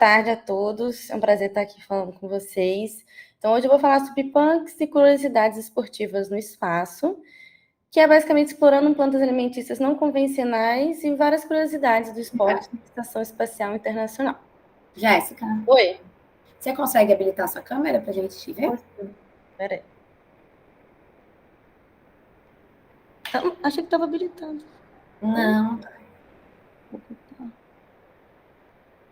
tarde a todos, é um prazer estar aqui falando com vocês. Então, hoje eu vou falar sobre punks e curiosidades esportivas no espaço, que é basicamente explorando plantas alimentícias não convencionais e várias curiosidades do esporte na Estação Espacial Internacional. Jéssica, Oi. você consegue habilitar sua câmera para a gente te ver? Peraí. Achei que estava habilitado. Não.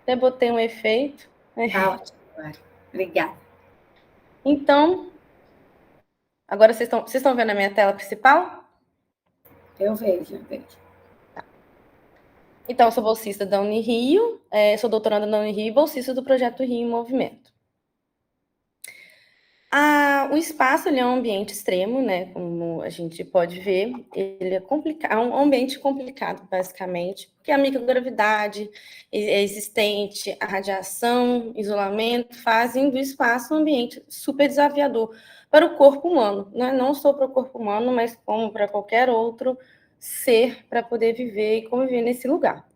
Até botei um efeito. Tá ótimo, agora. Obrigada. Então, agora vocês estão vendo a minha tela principal? Eu vejo. Então, eu sou bolsista da Unirio, sou doutoranda da Unirio e bolsista do Projeto Rio em Movimento. O espaço ele é um ambiente extremo, né? Como a gente pode ver, ele é complicado, é um ambiente complicado, basicamente, porque a microgravidade é existente, a radiação, isolamento, fazem do espaço um ambiente super desafiador para o corpo humano, né? Não só para o corpo humano, mas como para qualquer outro ser para poder viver e conviver nesse lugar.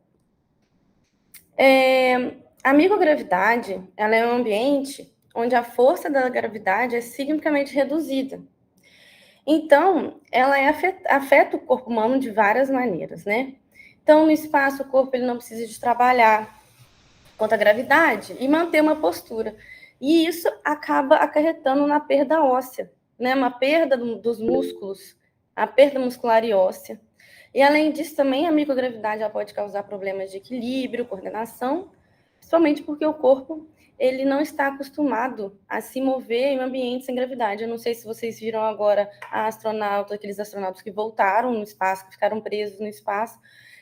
A microgravidade, ela é um ambiente onde a força da gravidade é significativamente reduzida. Então, ela afeta o corpo humano de várias maneiras, né? Então, no espaço, o corpo ele não precisa de trabalhar contra a gravidade e manter uma postura. E isso acaba acarretando na perda óssea, né? Uma perda dos músculos, a perda muscular e óssea. E, além disso, também a microgravidade ela pode causar problemas de equilíbrio, coordenação, principalmente porque o corpo ele não está acostumado a se mover em um ambiente sem gravidade. Eu não sei se vocês viram agora aqueles astronautas que voltaram no espaço, que ficaram presos no espaço.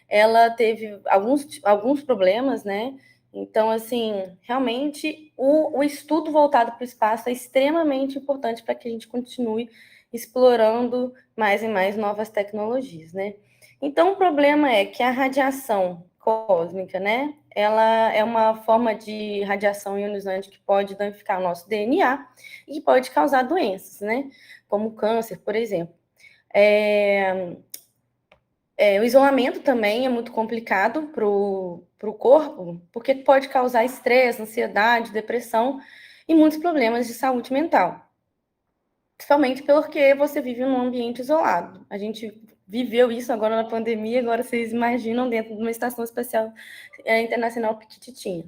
Ela teve alguns problemas, né? Então, assim, realmente, o estudo voltado para o espaço é extremamente importante para que a gente continue explorando mais e mais novas tecnologias, né? Então, o problema é que a radiação cósmica, né? Ela é uma forma de radiação ionizante que pode danificar o nosso DNA e pode causar doenças, né? Como câncer, por exemplo. O isolamento também é muito complicado para o corpo, porque pode causar estresse, ansiedade, depressão e muitos problemas de saúde mental. Principalmente porque você vive num ambiente isolado. A gente viveu isso agora na pandemia, agora vocês imaginam dentro de uma estação espacial internacional pequititinha.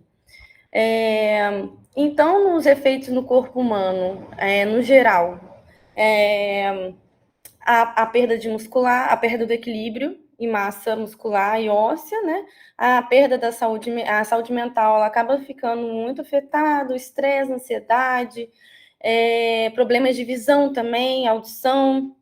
Então, nos efeitos no corpo humano, no geral, a perda de muscular, a perda do equilíbrio e massa muscular e óssea, né? A perda da saúde, a saúde mental, ela acaba ficando muito afetada, o estresse, ansiedade, problemas de visão também, audição.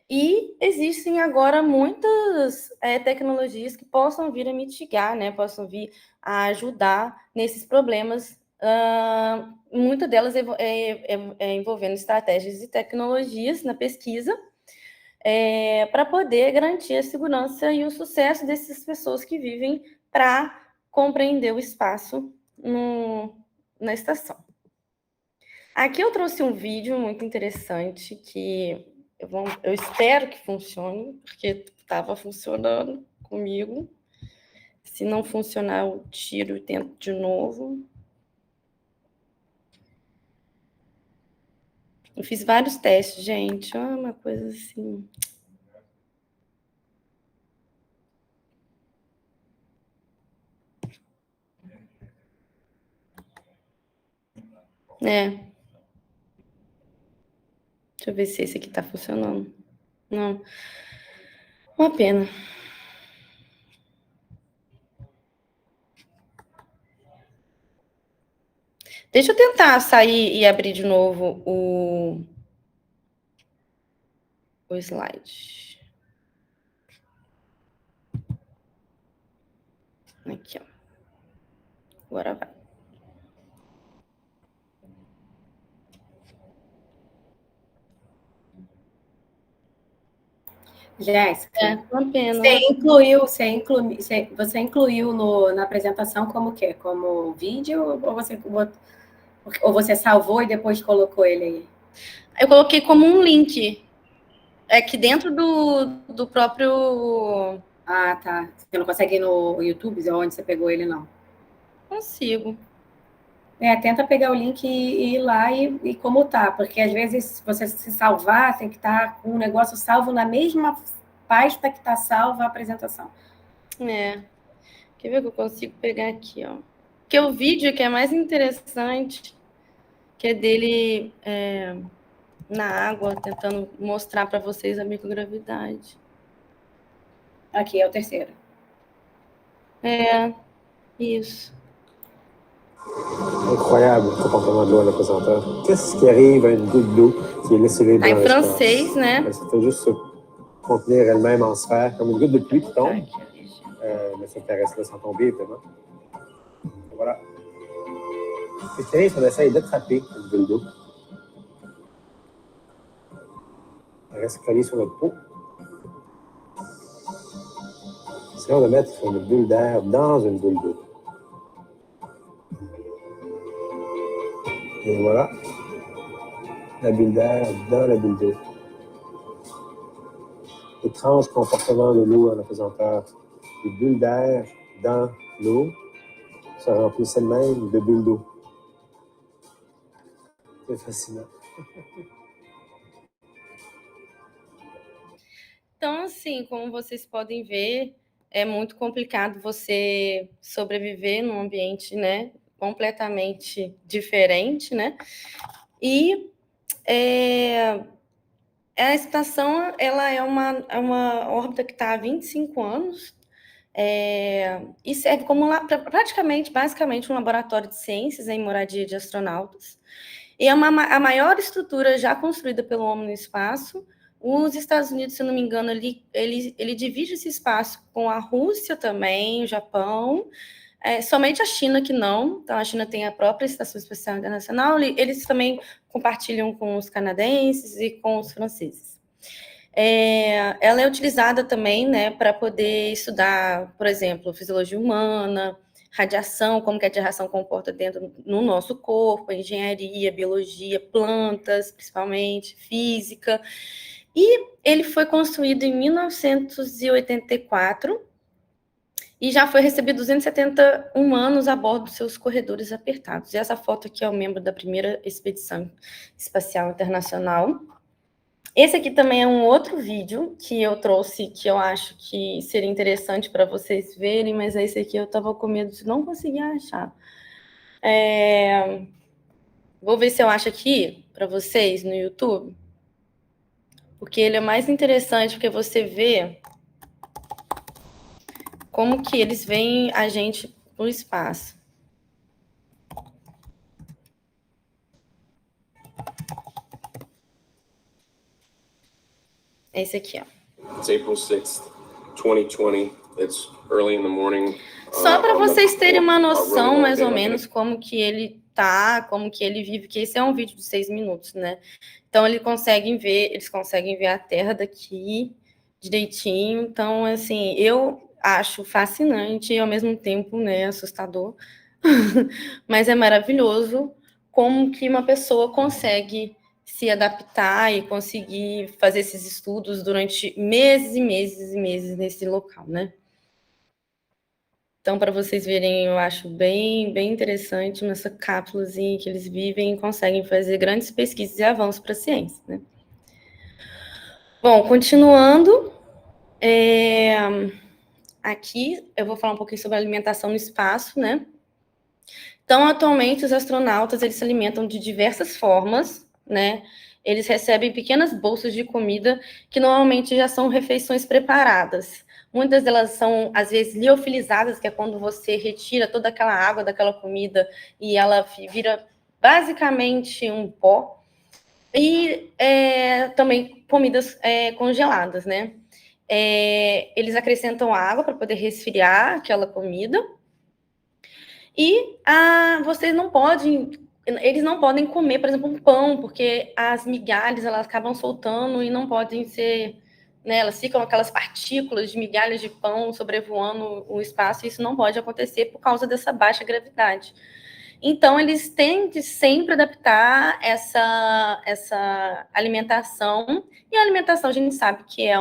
E existem agora muitas tecnologias que possam vir a mitigar, né? Possam vir a ajudar nesses problemas. Muitas delas envolvendo estratégias e tecnologias na pesquisa, para poder garantir a segurança e o sucesso dessas pessoas que vivem para compreender o espaço na estação. Aqui eu trouxe um vídeo muito interessante que eu espero que funcione, porque estava funcionando comigo. Se não funcionar, eu tiro e tento de novo. Eu fiz vários testes, gente. Uma coisa assim. Deixa eu ver se esse aqui está funcionando. Não. Uma pena. Deixa eu tentar sair e abrir de novo o slide. Aqui, ó. Agora vai. Jéssica, Uma pena. você incluiu na apresentação como o quê? Como vídeo ou você salvou e depois colocou ele aí? Eu coloquei como um link. É que dentro do próprio... Ah, tá. Você não consegue ir no YouTube, onde você pegou ele, não? consigo. Tenta pegar o link e ir lá e comutar, porque às vezes, se você se salvar, tem que estar com o negócio salvo na mesma pasta que está salva a apresentação. Quer ver que eu consigo pegar aqui, ó. Porque o vídeo que é mais interessante, que é dele na água, tentando mostrar para vocês a microgravidade. Aqui é o terceiro. Isso. Incroyable le comportement de l'eau à la pesanteur. Qu'est-ce qui arrive à une goutte d'eau qui est laissée libre dans l'espace? Em francês, né? Ça fait juste se contenir elle-même en sphère, comme une goutte de pluie qui tombe. Mais ça reste là sans tomber, évidemment. Et voilà. Ce qui arrive, c'est qu'on essaye d'attraper une bulle d'eau. Elle reste collée sur notre peau. Essayons de mettre une bulle d'air dans une bulle d'eau. Et voilà, la bulle d'air dans la bulle d'eau. Étrange comportement de l'eau en apesanteur. Les bulles d'air dans l'eau se remplissent elles-mêmes de bulles d'eau. C'est fascinant. Então, assim, como vocês podem ver, é muito complicado você sobreviver num ambiente, né, completamente diferente, né? E a estação, ela é uma órbita que está há 25 anos e serve como basicamente um laboratório de ciências em moradia de astronautas. E é a maior estrutura já construída pelo homem no espaço. Os Estados Unidos, se eu não me engano, ele divide esse espaço com a Rússia também, o Japão, somente a China que não. Então, a China tem a própria Estação Espacial Internacional, eles também compartilham com os canadenses e com os franceses. Ela é utilizada também, né, para poder estudar, por exemplo, fisiologia humana, radiação, como que a radiação comporta no nosso corpo, engenharia, biologia, plantas, principalmente, física. E ele foi construído em 1984 e já foi recebido 271 anos a bordo dos seus corredores apertados. E essa foto aqui é o membro da primeira expedição espacial internacional. Esse aqui também é um outro vídeo que eu trouxe, que eu acho que seria interessante para vocês verem, mas esse aqui eu estava com medo de não conseguir achar. Vou ver se eu acho aqui para vocês no YouTube, porque ele é mais interessante, porque você vê como que eles veem a gente no espaço. Esse aqui, ó. It's April 6th, 2020. It's early in the morning. Só para vocês terem uma noção, mais ou menos, como que ele tá, como que ele vive, que esse é um vídeo de 6 minutos, né? Então, eles conseguem ver a Terra daqui direitinho. Então, assim, eu acho fascinante e, ao mesmo tempo, né, assustador. Mas é maravilhoso como que uma pessoa consegue se adaptar e conseguir fazer esses estudos durante meses e meses e meses nesse local, né? Então, para vocês verem, eu acho bem, bem interessante nessa cápsulazinha que eles vivem e conseguem fazer grandes pesquisas e avanços para a ciência, né? Bom, continuando, aqui eu vou falar um pouquinho sobre a alimentação no espaço, né? Então, atualmente, os astronautas, eles se alimentam de diversas formas, né? Eles recebem pequenas bolsas de comida que normalmente já são refeições preparadas. Muitas delas são, às vezes, liofilizadas, que é quando você retira toda aquela água daquela comida e ela vira basicamente um pó. E também comidas congeladas, né? Eles acrescentam água para poder resfriar aquela comida. E eles não podem comer, por exemplo, um pão, porque as migalhas elas acabam soltando e não podem ser, né, elas ficam aquelas partículas de migalhas de pão sobrevoando o espaço, e isso não pode acontecer por causa dessa baixa gravidade. Então, eles têm que sempre adaptar essa alimentação, e a alimentação a gente sabe que é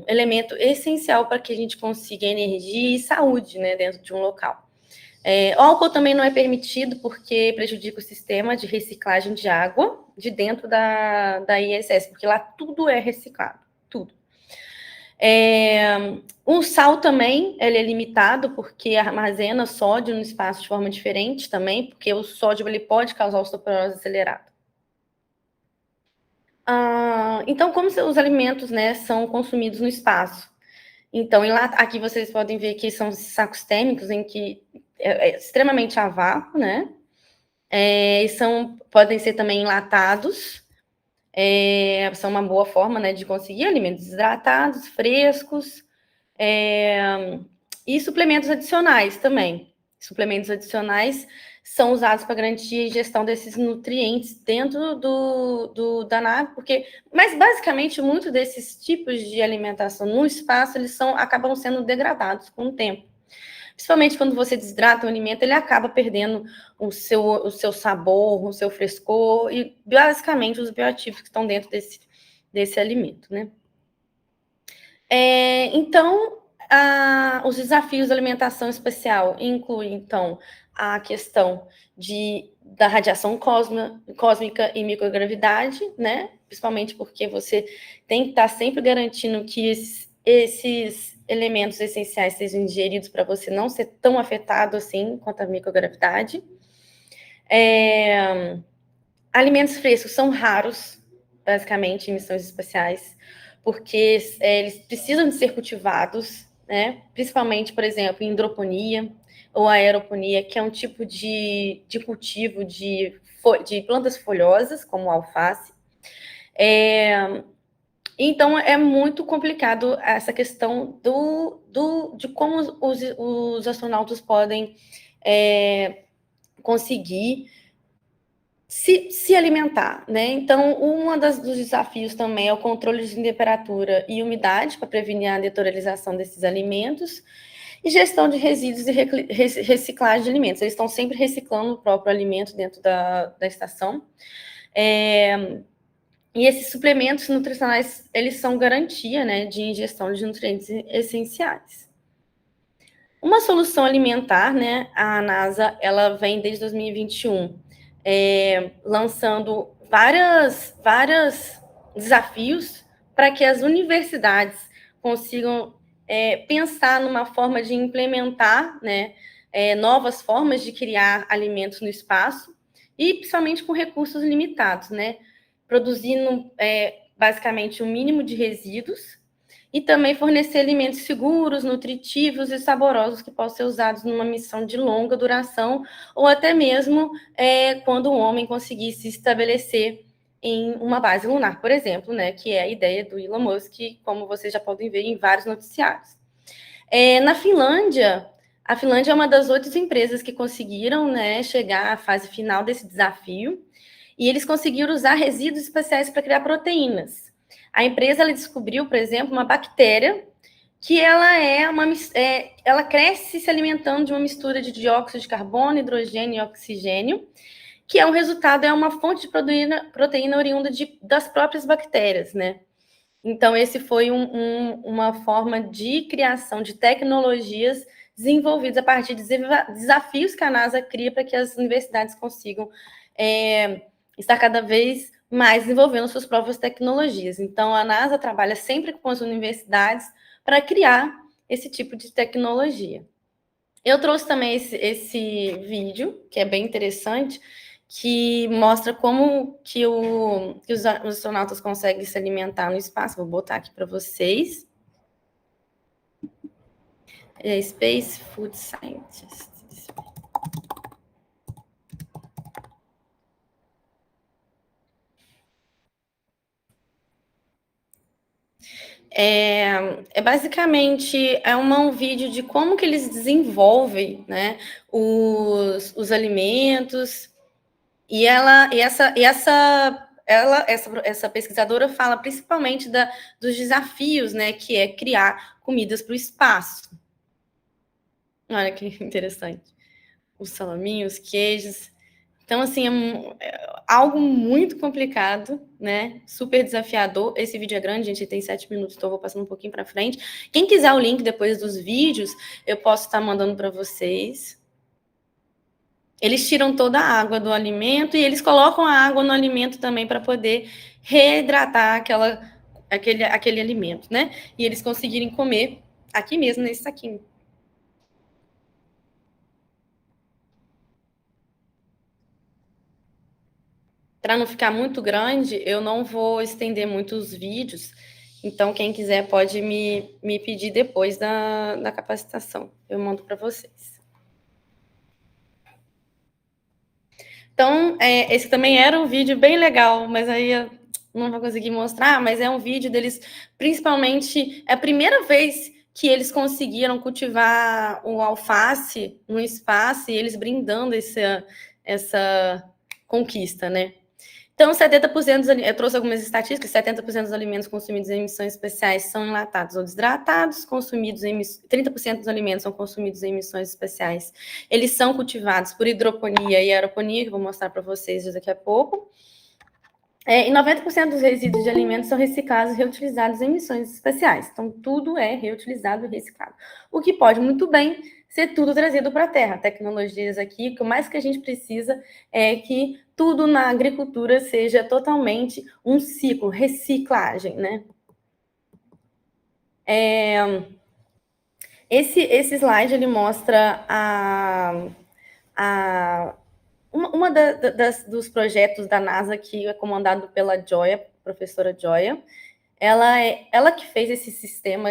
elemento essencial para que a gente consiga energia e saúde, né, dentro de um local. Álcool também não é permitido porque prejudica o sistema de reciclagem de água de dentro da ISS, porque lá tudo é reciclado, tudo. O sal também, ele é limitado porque armazena sódio no espaço de forma diferente também, porque o sódio ele pode causar osteoporose acelerada. Então, como os alimentos, né, são consumidos no espaço? Então, aqui vocês podem ver que são sacos térmicos em que é extremamente a vácuo, né? Podem ser também enlatados, são uma boa forma, né, de conseguir alimentos hidratados, frescos, e suplementos adicionais também. Suplementos adicionais são usados para garantir a ingestão desses nutrientes dentro da nave, mas basicamente muitos desses tipos de alimentação no espaço eles acabam sendo degradados com o tempo. Principalmente quando você desidrata o alimento, ele acaba perdendo o seu sabor, o seu frescor e basicamente os bioativos que estão dentro desse alimento, né? Então, os desafios da alimentação espacial incluem, então, a questão da radiação cósmica e microgravidade, né? Principalmente porque você tem que estar sempre garantindo que esses elementos essenciais sejam ingeridos para você não ser tão afetado assim quanto a microgravidade. Alimentos frescos são raros, basicamente, em missões espaciais, porque eles precisam de ser cultivados, né? Principalmente, por exemplo, em hidroponia ou aeroponia, que é um tipo de cultivo de plantas folhosas, como alface. Então, é muito complicado essa questão de como os astronautas podem conseguir se alimentar, né? Então, dos desafios também é o controle de temperatura e umidade para prevenir a naturalização desses alimentos e gestão de resíduos e reciclagem de alimentos. Eles estão sempre reciclando o próprio alimento dentro da estação. E esses suplementos nutricionais, eles são garantia, né, de ingestão de nutrientes essenciais. Uma solução alimentar, né, a NASA, ela vem desde 2021, lançando vários desafios para que as universidades consigam pensar numa forma de implementar, né, novas formas de criar alimentos no espaço e principalmente com recursos limitados, né, produzindo basicamente o mínimo de resíduos e também fornecer alimentos seguros, nutritivos e saborosos que possam ser usados numa missão de longa duração ou até mesmo quando o homem conseguir se estabelecer em uma base lunar, por exemplo, né, que é a ideia do Elon Musk, como vocês já podem ver em vários noticiários. Na Finlândia, a Finlândia é uma das 8 empresas que conseguiram, né, chegar à fase final desse desafio, e eles conseguiram usar resíduos espaciais para criar proteínas. A empresa ela descobriu, por exemplo, uma bactéria que ela cresce se alimentando de uma mistura de dióxido de carbono, hidrogênio e oxigênio, que é uma fonte de proteína oriunda das próprias bactérias, né? Então, esse foi uma forma de criação de tecnologias desenvolvidas a partir de desafios que a NASA cria para que as universidades consigam estar cada vez mais desenvolvendo suas próprias tecnologias. Então, a NASA trabalha sempre com as universidades para criar esse tipo de tecnologia. Eu trouxe também esse vídeo, que é bem interessante, que mostra como que os astronautas conseguem se alimentar no espaço. Vou botar aqui para vocês. Space Food Scientist. Basicamente um vídeo de como que eles desenvolvem, né, os alimentos. E essa pesquisadora fala principalmente dos desafios, né, que é criar comidas para o espaço. Olha que interessante. Os salaminhos, os queijos. Então, assim, algo muito complicado, né? Super desafiador. Esse vídeo é grande, gente, tem 7 minutos, então eu vou passando um pouquinho para frente. Quem quiser o link depois dos vídeos, eu posso estar mandando para vocês. Eles tiram toda a água do alimento e eles colocam a água no alimento também para poder reidratar aquele alimento, né? E eles conseguirem comer aqui mesmo, nesse saquinho. Para não ficar muito grande, eu não vou estender muitos vídeos. Então, quem quiser pode me pedir depois da capacitação. Eu mando para vocês. Então, esse também era um vídeo bem legal, mas aí eu não vou conseguir mostrar, mas é um vídeo deles, principalmente, é a primeira vez que eles conseguiram cultivar o alface no espaço e eles brindando essa conquista, né? Então, 70% dos alimentos, eu trouxe algumas estatísticas, 70% dos alimentos consumidos em emissões especiais são enlatados ou desidratados, 30% dos alimentos são consumidos em emissões especiais. Eles são cultivados por hidroponia e aeroponia, que eu vou mostrar para vocês daqui a pouco. E 90% dos resíduos de alimentos são reciclados e reutilizados em emissões especiais. Então, tudo é reutilizado e reciclado. O que pode muito bem ser tudo trazido para a terra. Tecnologias aqui, o que mais que a gente precisa é que tudo na agricultura seja totalmente um ciclo, reciclagem, né? Esse slide, ele mostra uma dos projetos da NASA que é comandado pela Joya, professora Joya. Ela que fez esse sistema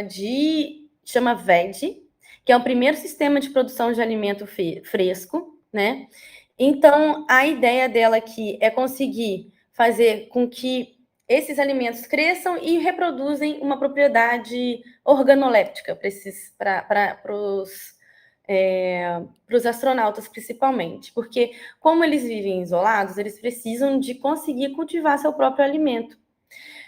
chama VEG, que é o primeiro sistema de produção de alimento fresco, né? Então, a ideia dela aqui é conseguir fazer com que esses alimentos cresçam e reproduzem uma propriedade organoléptica para os astronautas, principalmente. Porque, como eles vivem isolados, eles precisam de conseguir cultivar seu próprio alimento.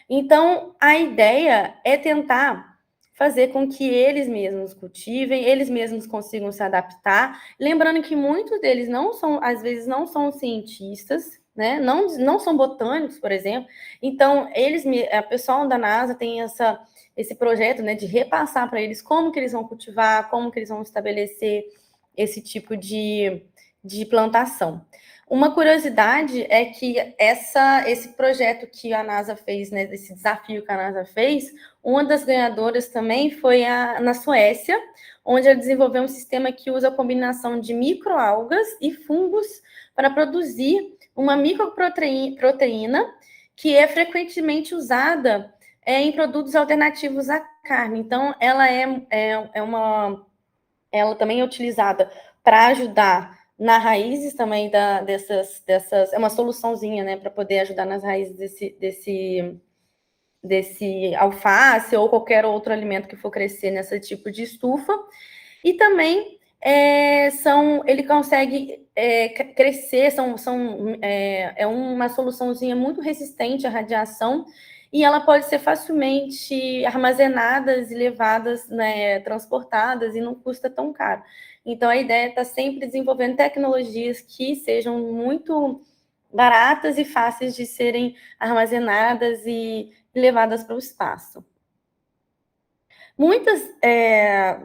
Então, a ideia é tentar fazer com que eles mesmos cultivem, eles mesmos consigam se adaptar. Lembrando que muitos deles às vezes não são cientistas, né? Não são botânicos, por exemplo. Então, a pessoal da NASA tem esse projeto, né, de repassar para eles como que eles vão cultivar, como que eles vão estabelecer esse tipo de plantação. Uma curiosidade é que esse projeto que a NASA fez, né, esse desafio que a NASA fez, uma das ganhadoras também foi na Suécia, onde ela desenvolveu um sistema que usa a combinação de microalgas e fungos para produzir uma microproteína que é frequentemente usada em produtos alternativos à carne. Então, ela também é utilizada para ajudar nas raízes também dessas... É uma soluçãozinha, né, para poder ajudar nas raízes desse alface ou qualquer outro alimento que for crescer nesse tipo de estufa. E também ele consegue crescer, é uma soluçãozinha muito resistente à radiação e ela pode ser facilmente armazenadas e levadas, né, transportadas e não custa tão caro. Então, a ideia é estar sempre desenvolvendo tecnologias que sejam muito baratas e fáceis de serem armazenadas e levadas para o espaço. Muitas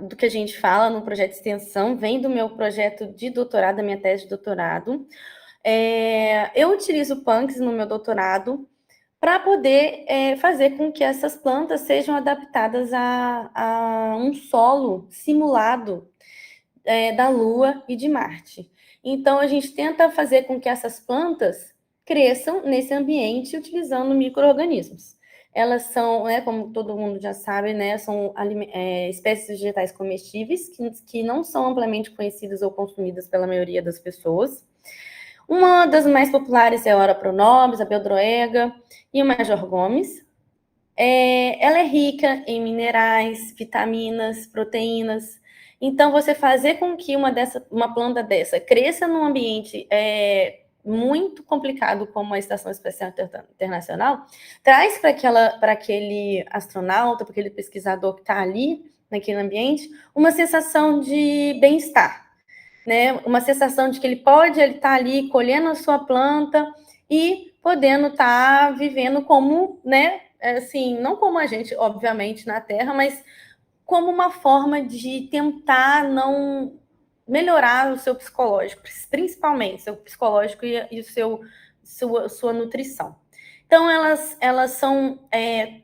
do que a gente fala no projeto de extensão vem do meu projeto de doutorado, da minha tese de doutorado. Eu utilizo punks no meu doutorado para poder fazer com que essas plantas sejam adaptadas a um solo simulado da Lua e de Marte. Então, a gente tenta fazer com que essas plantas cresçam nesse ambiente utilizando micro-organismos. Elas são, né, como todo mundo já sabe, né, são espécies vegetais comestíveis que não são amplamente conhecidas ou consumidas pela maioria das pessoas. Uma das mais populares é a Ora pronobis, a Beldroega e o Major Gomes. Ela é rica em minerais, vitaminas, proteínas. Então, você fazer com que uma planta dessa cresça num ambiente muito complicado como a Estação Espacial Internacional, traz para aquele astronauta, para aquele pesquisador que está ali, naquele ambiente, uma sensação de bem-estar, né? Uma sensação de que ele pode estar ali colhendo a sua planta e podendo estar vivendo como, né, assim, não como a gente, obviamente, na Terra, mas como uma forma de tentar não melhorar o seu psicológico, principalmente seu psicológico e sua nutrição. Então, elas são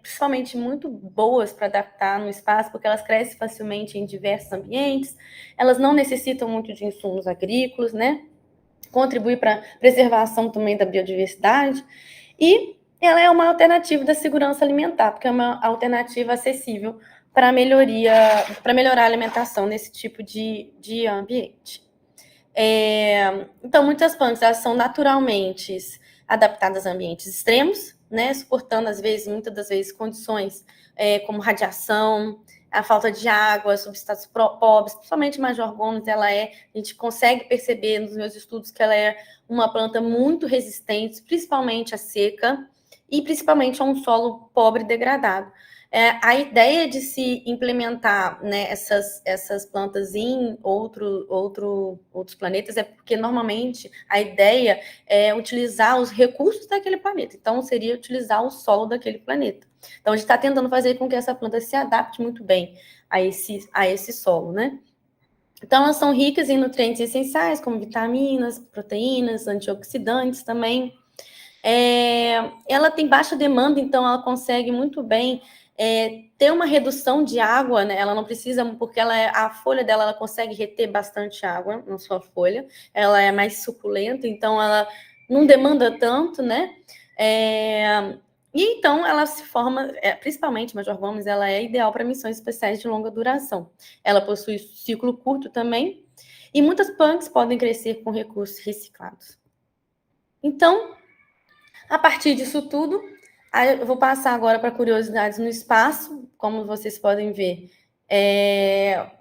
principalmente muito boas para adaptar no espaço, porque elas crescem facilmente em diversos ambientes, elas não necessitam muito de insumos agrícolas, né? Contribui para a preservação também da biodiversidade, e ela é uma alternativa da segurança alimentar, porque é uma alternativa acessível para melhorar a alimentação nesse tipo de ambiente. Então, muitas plantas elas são naturalmente adaptadas a ambientes extremos, né, suportando, muitas das vezes, condições como radiação, a falta de água, substratos pobres, principalmente Major Gomes, a gente consegue perceber nos meus estudos que ela é uma planta muito resistente, principalmente à seca e principalmente a um solo pobre e degradado. A ideia de se implementar, né, essas plantas em outros planetas é porque, normalmente, a ideia é utilizar os recursos daquele planeta. Então, seria utilizar o solo daquele planeta. Então, a gente está tentando fazer com que essa planta se adapte muito bem a esse solo, né? Então, elas são ricas em nutrientes essenciais, como vitaminas, proteínas, antioxidantes também. Ela tem baixa demanda, então ela consegue muito bem ter uma redução de água, né? Ela não precisa, porque a folha dela ela consegue reter bastante água na sua folha, ela é mais suculenta, então ela não demanda tanto, né? E então ela se forma, principalmente Major Gomes, ela é ideal para missões especiais de longa duração. Ela possui ciclo curto também, e muitas plantas podem crescer com recursos reciclados. Então, a partir disso tudo, eu vou passar agora para curiosidades no espaço. Como vocês podem ver,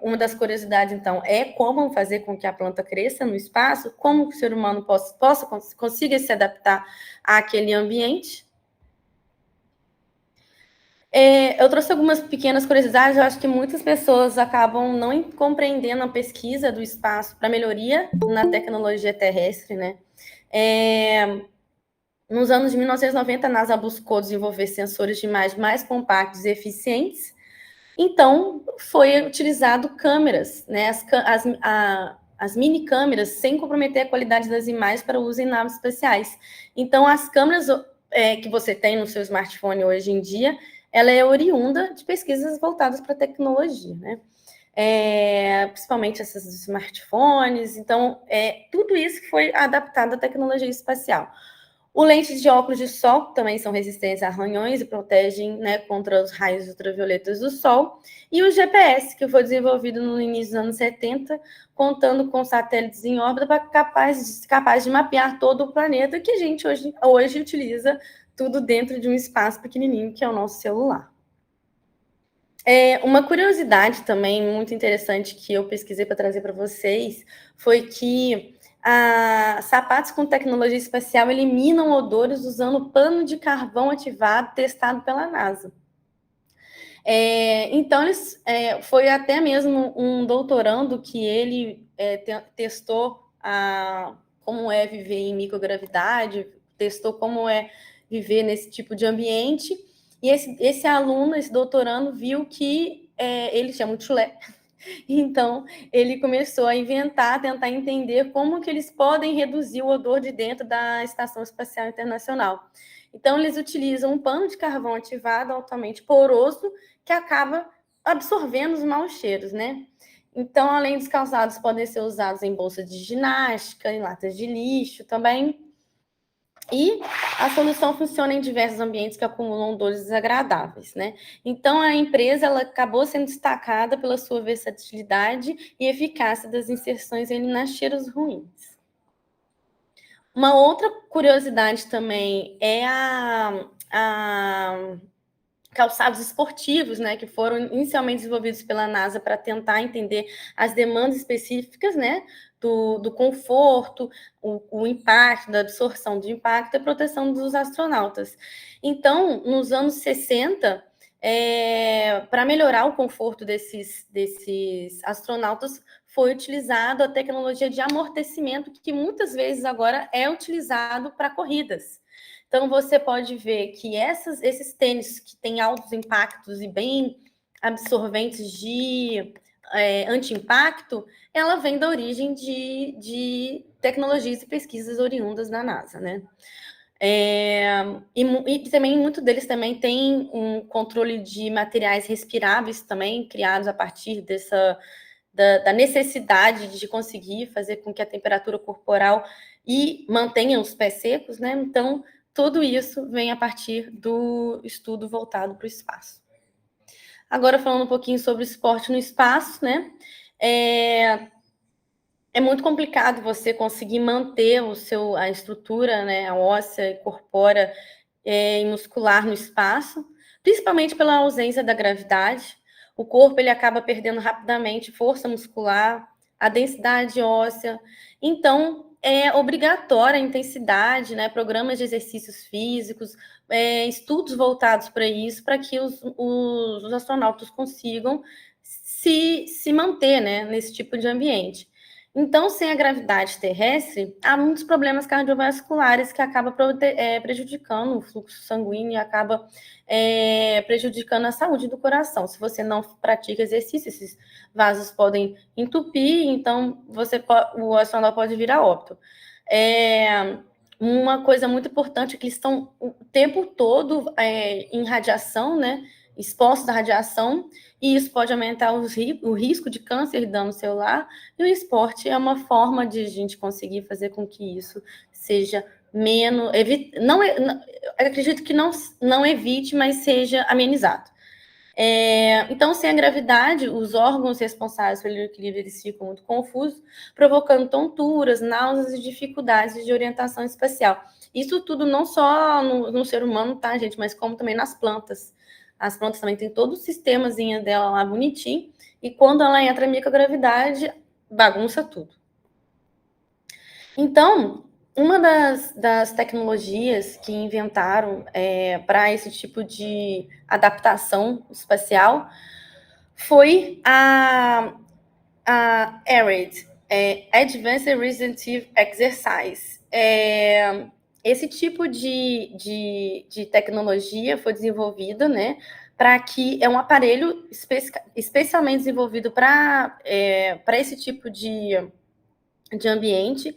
uma das curiosidades, então, é como fazer com que a planta cresça no espaço, como que o ser humano consiga se adaptar àquele ambiente. Eu trouxe algumas pequenas curiosidades. Eu acho que muitas pessoas acabam não compreendendo a pesquisa do espaço para melhoria na tecnologia terrestre, né? Nos anos de 1990, a NASA buscou desenvolver sensores de imagem mais compactos e eficientes. Então, foi utilizado câmeras, né, as mini câmeras, sem comprometer a qualidade das imagens para uso em naves espaciais. Então, as câmeras que você tem no seu smartphone hoje em dia, ela é oriunda de pesquisas voltadas para a tecnologia, né? Principalmente esses smartphones. Então, tudo isso foi adaptado à tecnologia espacial. Os lentes de óculos de sol também são resistentes a arranhões e protegem, né, contra os raios ultravioletas do sol. E o GPS, que foi desenvolvido no início dos anos 70, contando com satélites em órbita capaz de mapear todo o planeta, que a gente hoje utiliza tudo dentro de um espaço pequenininho, que é o nosso celular. Uma curiosidade também muito interessante que eu pesquisei para trazer para vocês foi que sapatos com tecnologia espacial eliminam odores usando pano de carvão ativado testado pela NASA. Então, foi até mesmo um doutorando que ele testou como é viver em microgravidade, testou como é viver nesse tipo de ambiente, e esse aluno, esse doutorando, viu que ele tinha muito chulé. Então, ele começou a tentar entender como que eles podem reduzir o odor de dentro da Estação Espacial Internacional. Então, eles utilizam um pano de carvão ativado altamente poroso que acaba absorvendo os maus cheiros, né? Então, além dos calçados, podem ser usados em bolsas de ginástica, em latas de lixo também. E a solução funciona em diversos ambientes que acumulam odores desagradáveis, né? Então, a empresa ela acabou sendo destacada pela sua versatilidade e eficácia das inserções em eliminar cheiros ruins. Uma outra curiosidade também é calçados esportivos, né, que foram inicialmente desenvolvidos pela NASA para tentar entender as demandas específicas, né, do conforto, o impacto, da absorção de impacto e a proteção dos astronautas. Então, nos anos 60, para melhorar o conforto desses astronautas, foi utilizado a tecnologia de amortecimento, que muitas vezes agora é utilizado para corridas. Então, você pode ver que esses tênis que têm altos impactos e bem absorventes de anti-impacto, ela vem da origem de tecnologias e pesquisas oriundas da NASA, né? E também, muito deles também tem um controle de materiais respiráveis também, criados a partir da necessidade de conseguir fazer com que a temperatura corporal mantenha os pés secos, né? Então, tudo isso vem a partir do estudo voltado para o espaço. Agora, falando um pouquinho sobre esporte no espaço, né? É muito complicado você conseguir manter a estrutura, né, a óssea e corpórea e muscular no espaço, principalmente pela ausência da gravidade. O corpo ele acaba perdendo rapidamente força muscular, a densidade óssea. Então, é obrigatória a intensidade, né, programas de exercícios físicos, estudos voltados para isso, para que os astronautas consigam se manter, né, nesse tipo de ambiente. Então, sem a gravidade terrestre, há muitos problemas cardiovasculares que acabam prejudicando o fluxo sanguíneo e acaba prejudicando a saúde do coração. Se você não pratica exercício, esses vasos podem entupir, então o astronauta pode vir a óbito. Uma coisa muito importante é que eles estão o tempo todo em radiação, né? Expostos à radiação, e isso pode aumentar o risco de câncer e dano celular, e o esporte é uma forma de a gente conseguir fazer com que isso seja menos... eu acredito que não evite, mas seja amenizado. Então, sem a gravidade, os órgãos responsáveis pelo equilíbrio eles ficam muito confusos, provocando tonturas, náuseas e dificuldades de orientação espacial. Isso tudo não só no ser humano, tá, gente? Mas como também nas plantas. As plantas também têm todo o sistemazinho dela lá bonitinho, e quando ela entra em microgravidade, bagunça tudo. Então, uma das tecnologias que inventaram para esse tipo de adaptação espacial foi a ARED, Advanced Regenerative Exercise. Esse tipo de tecnologia foi desenvolvida, né, para que é um aparelho especialmente desenvolvido para esse tipo de ambiente.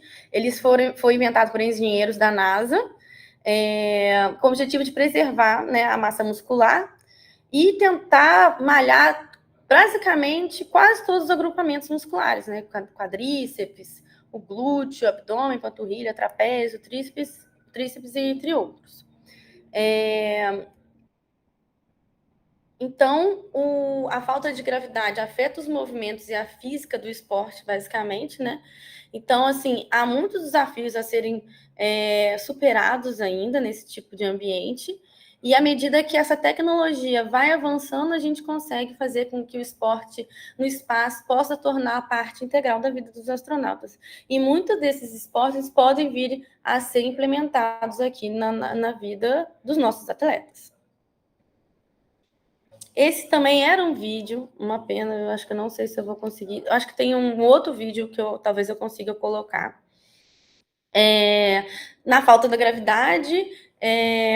Foi inventado por engenheiros da NASA, com o objetivo de preservar, né, a massa muscular e tentar malhar basicamente quase todos os agrupamentos musculares, né? Quadríceps, o glúteo, abdômen, panturrilha, trapézio, tríceps e entre outros. Então, a falta de gravidade afeta os movimentos e a física do esporte, basicamente, né? Então, assim, há muitos desafios a serem superados ainda nesse tipo de ambiente, e à medida que essa tecnologia vai avançando, a gente consegue fazer com que o esporte no espaço possa tornar parte integral da vida dos astronautas. E muitos desses esportes podem vir a ser implementados aqui na vida dos nossos atletas. Esse também era um vídeo, uma pena, eu acho que eu não sei se eu vou conseguir. Eu acho que tem um outro vídeo que talvez eu consiga colocar. Na falta da gravidade,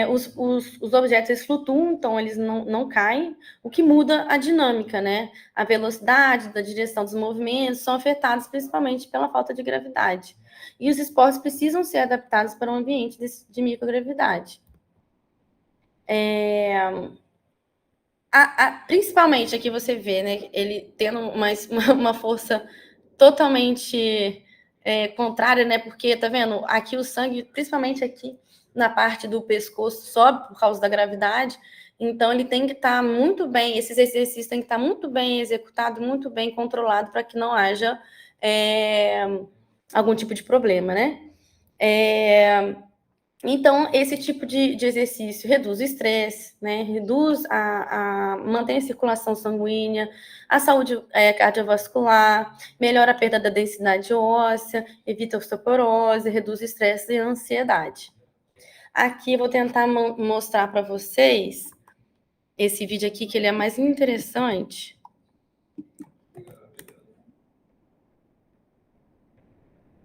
os objetos eles flutuam, então eles não caem, o que muda a dinâmica, né? A velocidade, da direção dos movimentos são afetados principalmente pela falta de gravidade. E os esportes precisam ser adaptados para um ambiente de microgravidade. Principalmente aqui você vê, né, ele tendo uma força totalmente contrária, né, porque, tá vendo, aqui o sangue, principalmente aqui na parte do pescoço, sobe por causa da gravidade, então ele tem que estar muito bem, esses exercícios têm que estar muito bem executados, muito bem controlados, para que não haja algum tipo de problema, né? Então, esse tipo de exercício reduz o estresse, né? Mantém a circulação sanguínea, a saúde cardiovascular, melhora a perda da densidade óssea, evita a osteoporose, reduz o estresse e a ansiedade. Aqui eu vou tentar mostrar para vocês esse vídeo aqui, que ele é mais interessante.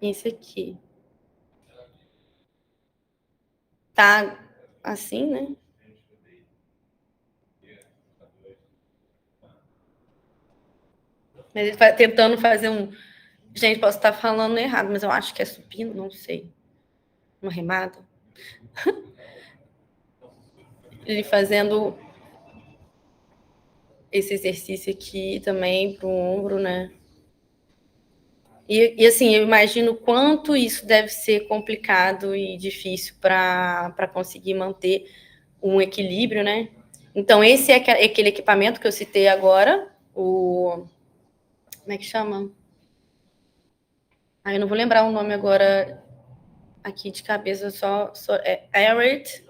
Esse aqui. Tá assim, né? Mas ele vai tentando fazer um... Gente, posso estar falando errado, mas eu acho que é supino, não sei. Uma remada. Ele fazendo esse exercício aqui também pro ombro, né? E assim, eu imagino quanto isso deve ser complicado e difícil para conseguir manter um equilíbrio, né? Então, esse é aquele equipamento que eu citei agora, o... Como é que chama? Eu não vou lembrar o nome agora aqui de cabeça, é Airrate,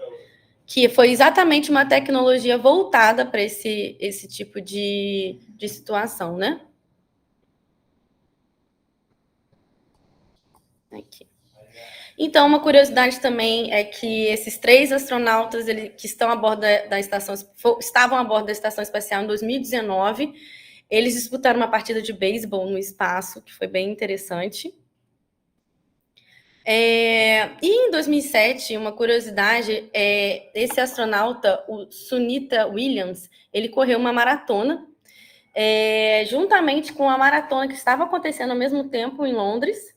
que foi exatamente uma tecnologia voltada para esse tipo de situação, né? Aqui. Então, uma curiosidade também é que esses 3 astronautas que estão a bordo da estação, estavam a bordo da estação espacial em 2019, eles disputaram uma partida de beisebol no espaço, que foi bem interessante. E em 2007, uma curiosidade, esse astronauta, o Sunita Williams, ele correu uma maratona, juntamente com a maratona que estava acontecendo ao mesmo tempo em Londres.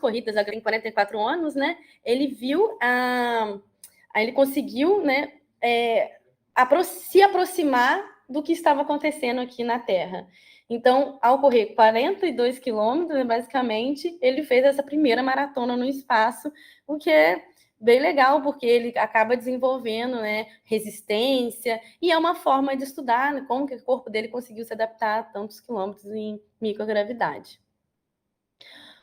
Corridas agora em 44 anos, né? Ele viu ele conseguiu, né, se aproximar do que estava acontecendo aqui na Terra. Então, ao correr 42 quilômetros, basicamente, ele fez essa primeira maratona no espaço, o que é bem legal, porque ele acaba desenvolvendo, né, resistência, e é uma forma de estudar, né, como que o corpo dele conseguiu se adaptar a tantos quilômetros em microgravidade.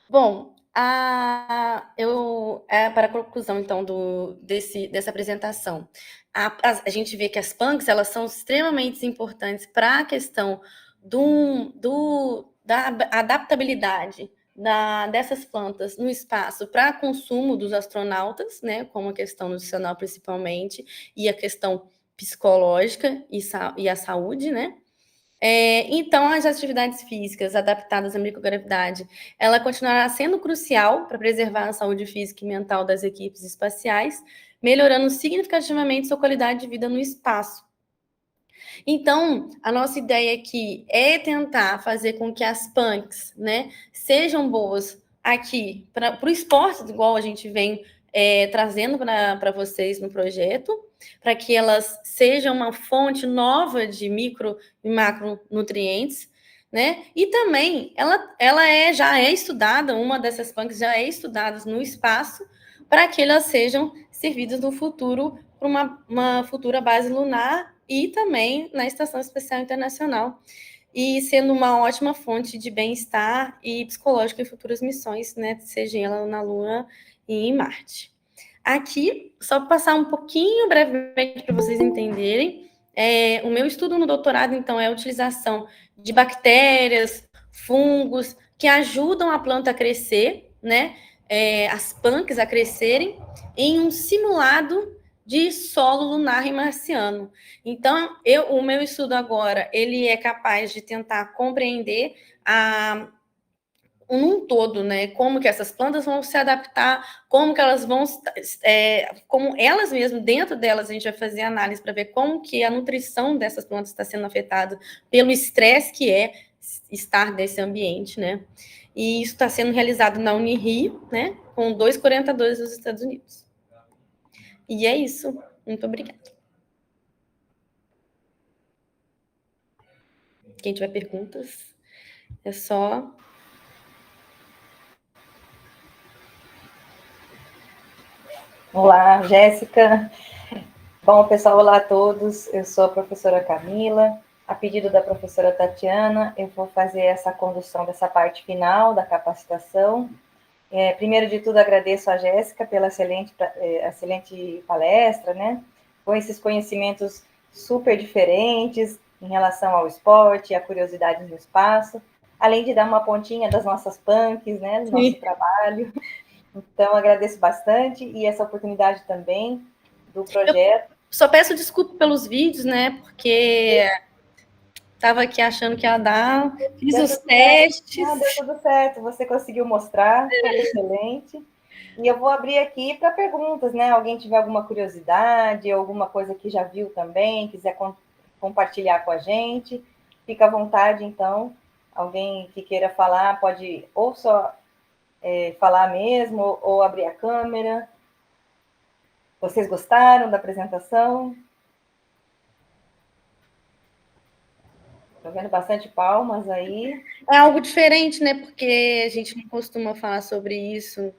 Bom, para a conclusão, então, dessa apresentação, a gente vê que as punks, elas são extremamente importantes para a questão da adaptabilidade dessas plantas no espaço para consumo dos astronautas, né, como a questão nutricional principalmente, e a questão psicológica e a saúde, né? Então, as atividades físicas adaptadas à microgravidade, ela continuará sendo crucial para preservar a saúde física e mental das equipes espaciais, melhorando significativamente sua qualidade de vida no espaço. Então, a nossa ideia aqui é tentar fazer com que as punks, né, sejam boas aqui para o esporte, igual a gente vem trazendo para vocês no projeto, para que elas sejam uma fonte nova de micro e macronutrientes, né? E também ela já é estudada, uma dessas punks já é estudada no espaço, para que elas sejam servidas no futuro para uma futura base lunar e também na Estação Espacial Internacional, e sendo uma ótima fonte de bem-estar e psicológico em futuras missões, né, seja ela na Lua e em Marte. Aqui, só para passar um pouquinho brevemente para vocês entenderem, o meu estudo no doutorado, então, é a utilização de bactérias, fungos, que ajudam a planta a crescer, né, as punks a crescerem, em um simulado de solo lunar e marciano. Então, o meu estudo agora, ele é capaz de tentar compreender num todo, né, como que essas plantas vão se adaptar, como que elas vão, como elas mesmas, dentro delas, a gente vai fazer análise para ver como que a nutrição dessas plantas está sendo afetada pelo estresse que é estar nesse ambiente, né, e isso está sendo realizado na Unirio, né, com 2 orientadores dos Estados Unidos. E é isso. Muito obrigada. Quem tiver perguntas, é só... Olá, Jéssica. Bom, pessoal, olá a todos. Eu sou a professora Camila. A pedido da professora Tatiana, eu vou fazer essa condução dessa parte final da capacitação. Primeiro de tudo, agradeço a Jéssica pela excelente palestra, né? Com esses conhecimentos super diferentes, em relação ao esporte, a curiosidades no espaço, além de dar uma pontinha das nossas punks, né, do nosso trabalho. Então, agradeço bastante, e essa oportunidade também do projeto. Só peço desculpa pelos vídeos, né, porque estava aqui achando que ia dar, fiz os testes. Deu tudo certo, você conseguiu mostrar, foi excelente. E eu vou abrir aqui para perguntas, né? Alguém tiver alguma curiosidade, alguma coisa que já viu também, quiser compartilhar com a gente, fica à vontade, então. Alguém que queira falar, pode ou só falar mesmo, ou abrir a câmera. Vocês gostaram da apresentação? Estou vendo bastante palmas aí. É algo diferente, né? Porque a gente não costuma falar sobre isso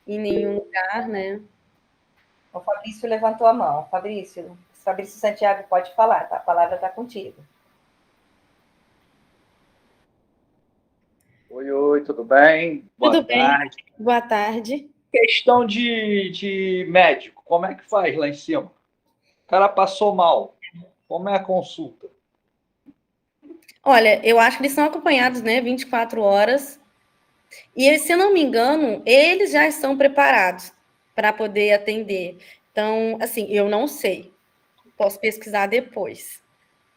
em nenhum lugar, né? O Fabrício levantou a mão. Fabrício Santiago, pode falar, tá? A palavra está contigo. Oi, tudo bem? Tudo bem. Boa tarde. Questão de médico, como é que faz lá em cima? O cara passou mal, como é a consulta? Olha, eu acho que eles são acompanhados, né, 24 horas. E, se eu não me engano, eles já estão preparados para poder atender. Então, assim, eu não sei. Posso pesquisar depois.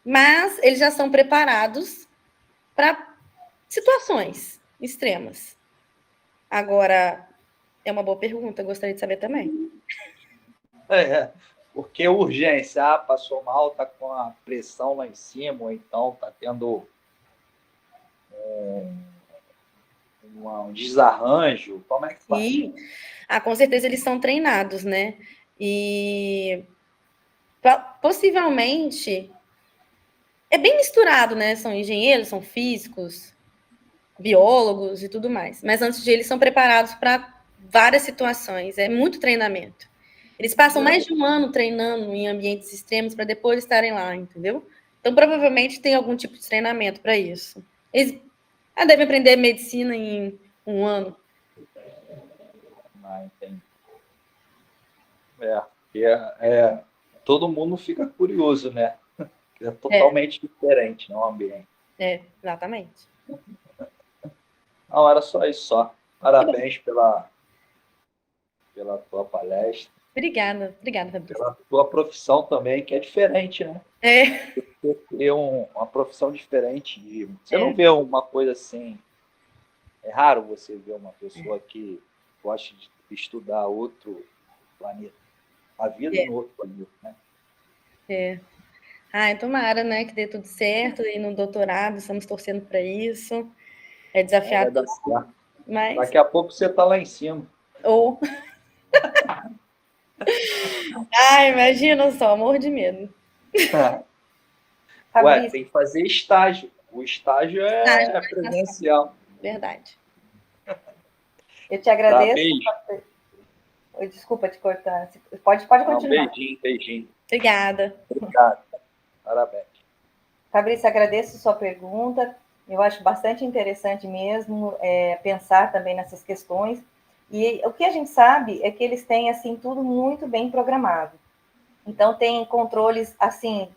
Mas eles já estão preparados para situações extremas. Agora, é uma boa pergunta, gostaria de saber também. Porque urgência, passou mal, tá com a pressão lá em cima, ou então tá tendo um desarranjo, como é que faz? Sim, com certeza eles são treinados, né? E possivelmente é bem misturado, né? São engenheiros, são físicos, biólogos e tudo mais. Mas antes de eles são preparados para várias situações, é muito treinamento. Eles passam mais de um ano treinando em ambientes extremos para depois estarem lá, entendeu? Então, provavelmente tem algum tipo de treinamento para isso. Eles devem aprender medicina em um ano. Entendi. Todo mundo fica curioso, né? É totalmente diferente, não, o ambiente. Exatamente. Não, era só isso, só. Parabéns pela tua palestra. Obrigada, Fabrício. Pela tua profissão também, que é diferente, né? Ter uma profissão diferente. Você não vê uma coisa assim. É raro você ver uma pessoa que gosta de estudar outro planeta. A vida no outro planeta, né? Tomara, né, que dê tudo certo e no doutorado, estamos torcendo para isso. É desafiador. Mas... Daqui a pouco você está lá em cima. Ou... imagina só, morro de medo. Ué, tem que fazer estágio. O estágio é presencial. Verdade. Eu te agradeço. Desculpa te cortar. Pode continuar. Beijinho. Obrigada. Obrigado. Parabéns. Fabrício, agradeço sua pergunta. Eu acho bastante interessante mesmo pensar também nessas questões. E o que a gente sabe é que eles têm, assim, tudo muito bem programado. Então, tem controles, assim,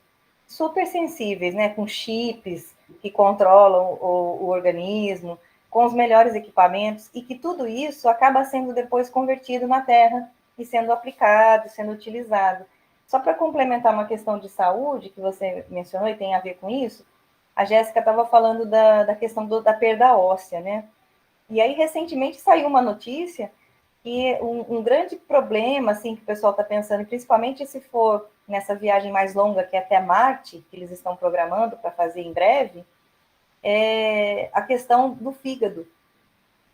super sensíveis, né? Com chips que controlam o organismo, com os melhores equipamentos, e que tudo isso acaba sendo depois convertido na Terra e sendo aplicado, sendo utilizado. Só para complementar uma questão de saúde, que você mencionou e tem a ver com isso, a Jéssica estava falando da questão da perda óssea, né? E aí, recentemente, saiu uma notícia que um grande problema, assim, que o pessoal está pensando, principalmente se for nessa viagem mais longa, que é até Marte, que eles estão programando para fazer em breve, é a questão do fígado.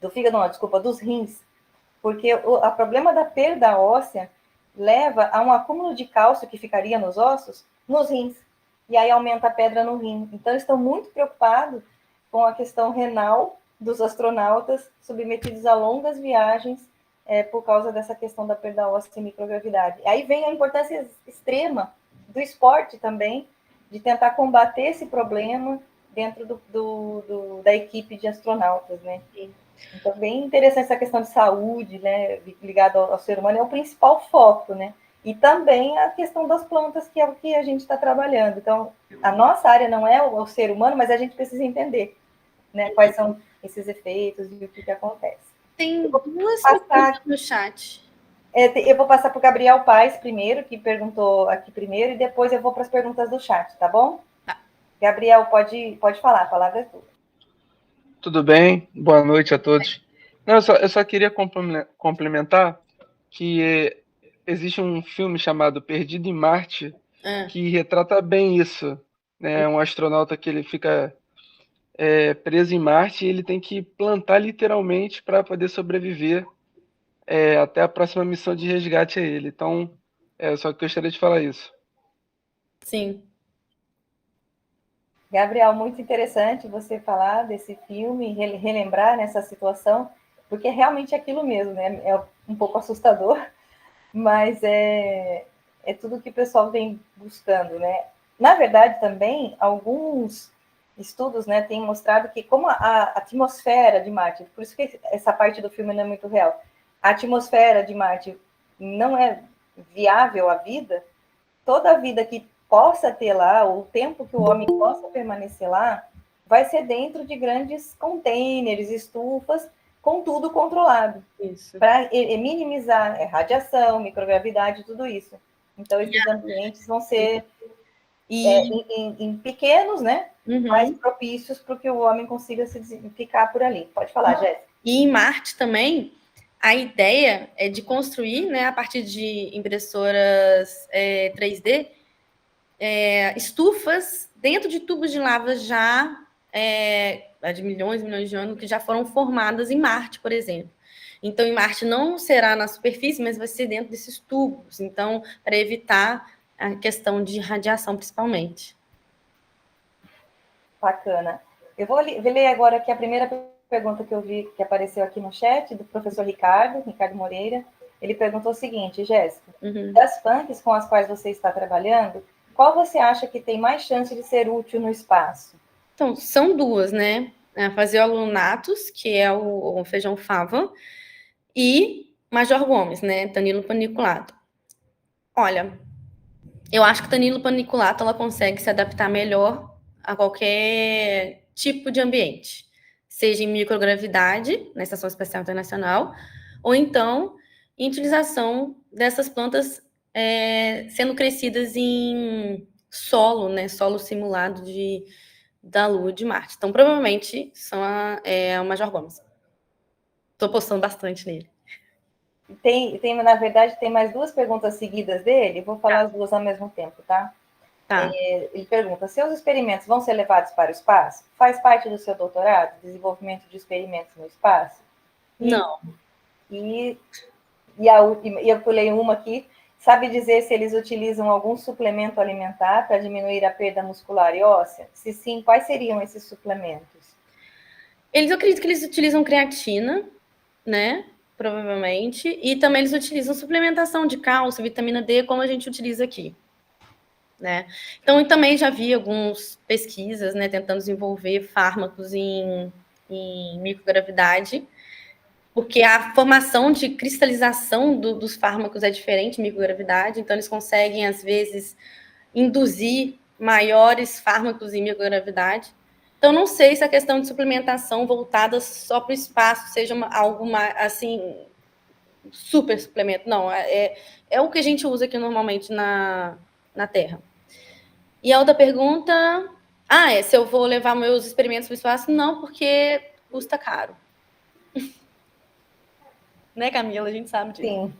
Dos rins. Porque o problema da perda óssea leva a um acúmulo de cálcio que ficaria nos ossos, nos rins. E aí aumenta a pedra no rim. Então, estão muito preocupados com a questão renal dos astronautas submetidos a longas viagens por causa dessa questão da perda óssea e microgravidade. Aí vem a importância extrema do esporte também, de tentar combater esse problema dentro da equipe de astronautas, né? Então, bem interessante essa questão de saúde, né, ligada ao ser humano, é o principal foco, né? E também a questão das plantas, que é o que a gente está trabalhando. Então, a nossa área não é o ser humano, mas a gente precisa entender, né, quais são esses efeitos e o que acontece. Tem duas perguntas no chat. Eu vou passar para o Gabriel Paes primeiro, que perguntou aqui primeiro, e depois eu vou para as perguntas do chat, tá bom? Tá. Gabriel, pode falar, a palavra é tua. Tudo bem? Boa noite a todos. Não, eu só queria complementar que existe um filme chamado Perdido em Marte que retrata bem isso, né? Um astronauta que ele fica preso em Marte e ele tem que plantar literalmente para poder sobreviver até a próxima missão de resgate a ele. Então, eu só gostaria de falar isso. Sim. Gabriel, muito interessante você falar desse filme, relembrar nessa situação, porque é realmente aquilo mesmo, né? É um pouco assustador, mas é tudo que o pessoal vem buscando, né? Na verdade, também, alguns estudos, né, têm mostrado que como a atmosfera de Marte, por isso que essa parte do filme não é muito real, a atmosfera de Marte não é viável à vida, toda a vida que possa ter lá, o tempo que o homem possa permanecer lá, vai ser dentro de grandes containers, estufas, com tudo controlado. Para minimizar radiação, microgravidade, tudo isso. Então, esses ambientes vão ser em pequenos, né? Mais propícios para que o homem consiga ficar por ali. Pode falar, Jéssica. E em Marte também, a ideia é de construir, né, a partir de impressoras 3D, estufas dentro de tubos de lava já de milhões e milhões de anos, que já foram formadas em Marte, por exemplo. Então, em Marte não será na superfície, mas vai ser dentro desses tubos. Então, para evitar a questão de radiação, principalmente. Bacana. Eu vou ler agora aqui a primeira pergunta que eu vi, que apareceu aqui no chat, do professor Ricardo Moreira. Ele perguntou o seguinte, Jéssica, das punks com as quais você está trabalhando, qual você acha que tem mais chance de ser útil no espaço? Então, são duas, né? A Phaseolunatus, que é o feijão fava, e Major Gomes, né? Tanilo paniculato. Olha, eu acho que Tanilo paniculato ela consegue se adaptar melhor a qualquer tipo de ambiente, seja em microgravidade, na Estação Espacial Internacional, ou então em utilização dessas plantas sendo crescidas em solo, né? Solo simulado da Lua de Marte. Então, provavelmente, são o Major Gomes. Estou postando bastante nele. Na verdade, tem mais duas perguntas seguidas dele. Vou falar as duas ao mesmo tempo, tá? Ele pergunta, seus experimentos vão ser levados para o espaço? Faz parte do seu doutorado? Desenvolvimento de experimentos no espaço? Não. E eu pulei uma aqui. Sabe dizer se eles utilizam algum suplemento alimentar para diminuir a perda muscular e óssea? Se sim, quais seriam esses suplementos? Eu acredito que eles utilizam creatina, né? Provavelmente. E também eles utilizam suplementação de cálcio, vitamina D, como a gente utiliza aqui. Né? Então, eu também já vi algumas pesquisas, né, tentando desenvolver fármacos em microgravidade, porque a formação de cristalização dos fármacos é diferente em microgravidade, então eles conseguem, às vezes, induzir maiores fármacos em microgravidade. Então, não sei se a questão de suplementação voltada só para o espaço seja algo assim, super suplemento. Não, é o que a gente usa aqui normalmente na Terra. E a outra pergunta... se eu vou levar meus experimentos para o espaço? Não, porque custa caro. Né, Camila? A gente sabe disso. Sim.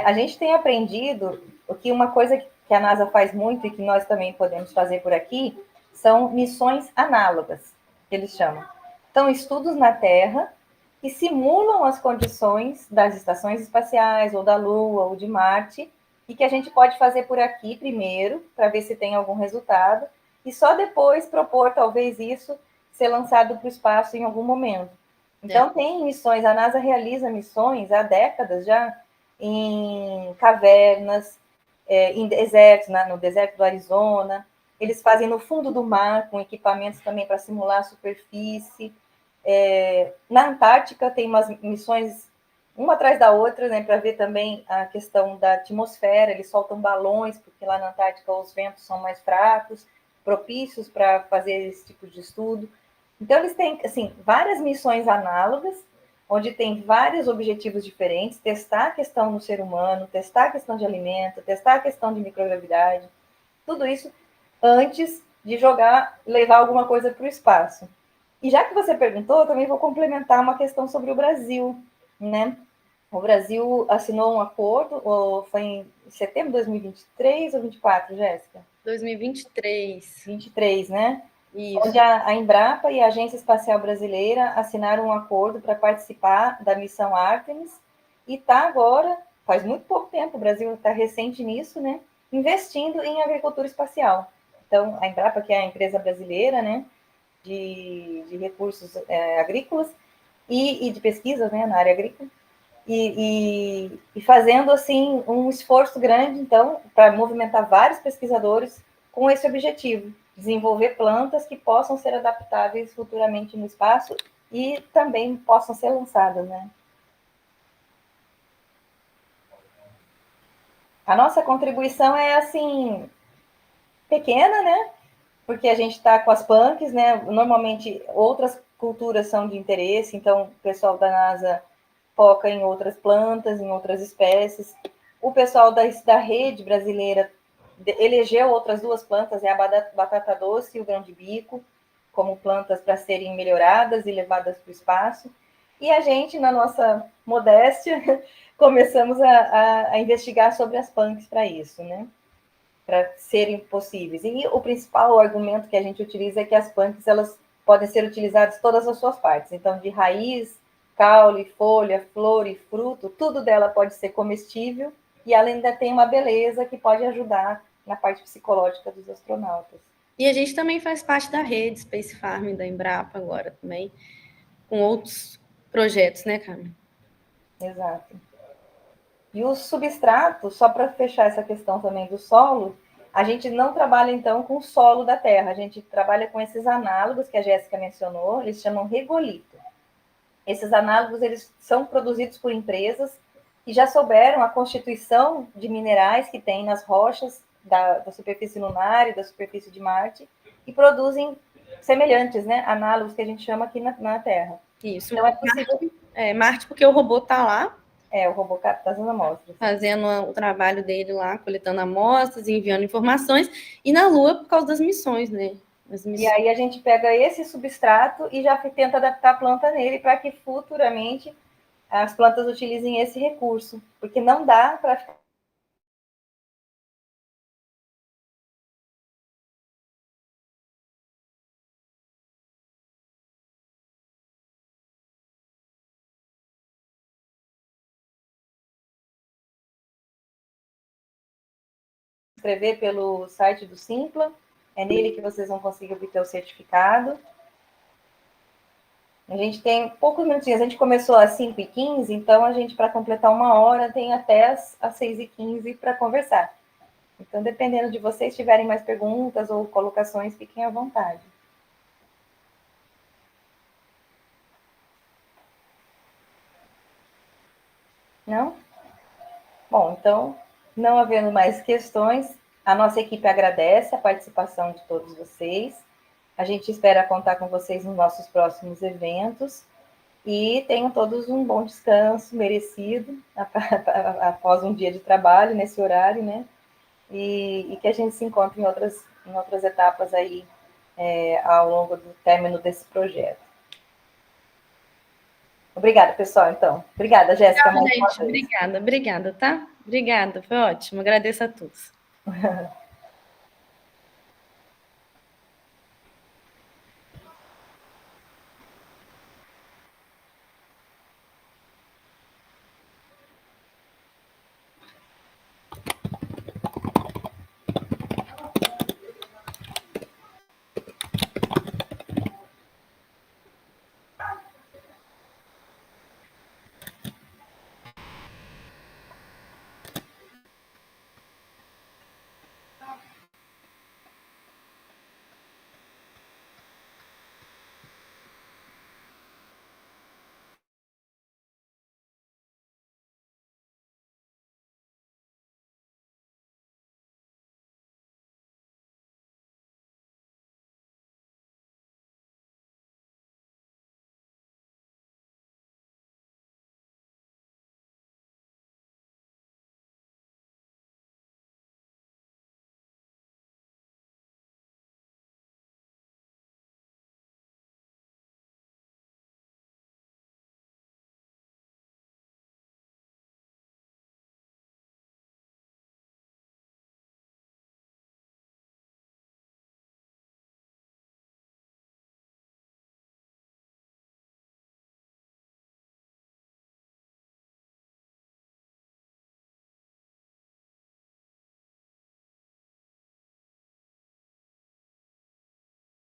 A gente tem aprendido que uma coisa que a NASA faz muito e que nós também podemos fazer por aqui são missões análogas, que eles chamam. Então, estudos na Terra que simulam as condições das estações espaciais, ou da Lua, ou de Marte, e que a gente pode fazer por aqui primeiro, para ver se tem algum resultado, e só depois propor, talvez, isso ser lançado para o espaço em algum momento. Então, tem missões, a NASA realiza missões há décadas já, em cavernas, em desertos, no deserto do Arizona, eles fazem no fundo do mar, com equipamentos também para simular a superfície. Na Antártica tem umas missões uma atrás da outra, né, para ver também a questão da atmosfera. Eles soltam balões, porque lá na Antártica os ventos são mais fracos, propícios para fazer esse tipo de estudo. Então, eles têm, assim, várias missões análogas, onde tem vários objetivos diferentes, testar a questão no ser humano, testar a questão de alimento, testar a questão de microgravidade, tudo isso antes de levar alguma coisa para o espaço. E já que você perguntou, eu também vou complementar uma questão sobre o Brasil, né? O Brasil assinou um acordo, foi em setembro de 2023 ou 2024, Jéssica? 2023. 23, né? Isso. Onde a Embrapa e a Agência Espacial Brasileira assinaram um acordo para participar da missão Artemis, e está agora, faz muito pouco tempo, o Brasil está recente nisso, né? Investindo em agricultura espacial. Então, a Embrapa, que é a empresa brasileira, né, de recursos agrícolas e de pesquisa, né, na área agrícola, e fazendo, assim, um esforço grande, então, para movimentar vários pesquisadores com esse objetivo, desenvolver plantas que possam ser adaptáveis futuramente no espaço e também possam ser lançadas, né? A nossa contribuição é, assim, pequena, né? Porque a gente está com as punks, né? Normalmente outras culturas são de interesse, então o pessoal da NASA foca em outras plantas, em outras espécies. O pessoal da rede brasileira elegeu outras duas plantas, é a batata doce e o grão de bico, como plantas para serem melhoradas e levadas para o espaço. E a gente, na nossa modéstia, começamos a investigar sobre as punks para isso, né? Para serem possíveis. E o principal argumento que a gente utiliza é que as punks, elas podem ser utilizadas todas as suas partes. Então, de raiz, caule, folha, flor e fruto, tudo dela pode ser comestível, e ela ainda tem uma beleza que pode ajudar na parte psicológica dos astronautas. E a gente também faz parte da rede Space Farm da Embrapa agora também, com outros projetos, né, Carmen? Exato. E o substrato, só para fechar essa questão também do solo, a gente não trabalha, então, com o solo da Terra, a gente trabalha com esses análogos que a Jéssica mencionou, eles chamam regolito. Esses análogos, eles são produzidos por empresas que já souberam a constituição de minerais que tem nas rochas da superfície lunar e da superfície de Marte, e produzem semelhantes, né, análogos que a gente chama aqui na Terra. Isso. Então, é possível... Marte, porque o robô está lá. O robô está fazendo amostras. Fazendo o trabalho dele lá, coletando amostras, enviando informações, e na Lua por causa das missões, né? E aí a gente pega esse substrato e já tenta adaptar a planta nele para que futuramente as plantas utilizem esse recurso, porque não dá para ficar inscrever pelo site do Simpla, é nele que vocês vão conseguir obter o certificado. A gente tem poucos minutinhos, a gente começou às 5h15, então a gente, para completar 1 hora, tem até às 6h15 para conversar. Então, dependendo de vocês, tiverem mais perguntas ou colocações, fiquem à vontade. Não? Bom, então, não havendo mais questões, a nossa equipe agradece a participação de todos vocês. A gente espera contar com vocês nos nossos próximos eventos. E tenham todos um bom descanso merecido após um dia de trabalho nesse horário, né? E que a gente se encontre em outras etapas aí ao longo do término desse projeto. Obrigada, pessoal, então. Obrigada, Jéssica. Obrigada, tá? Obrigada, foi ótimo. Agradeço a todos.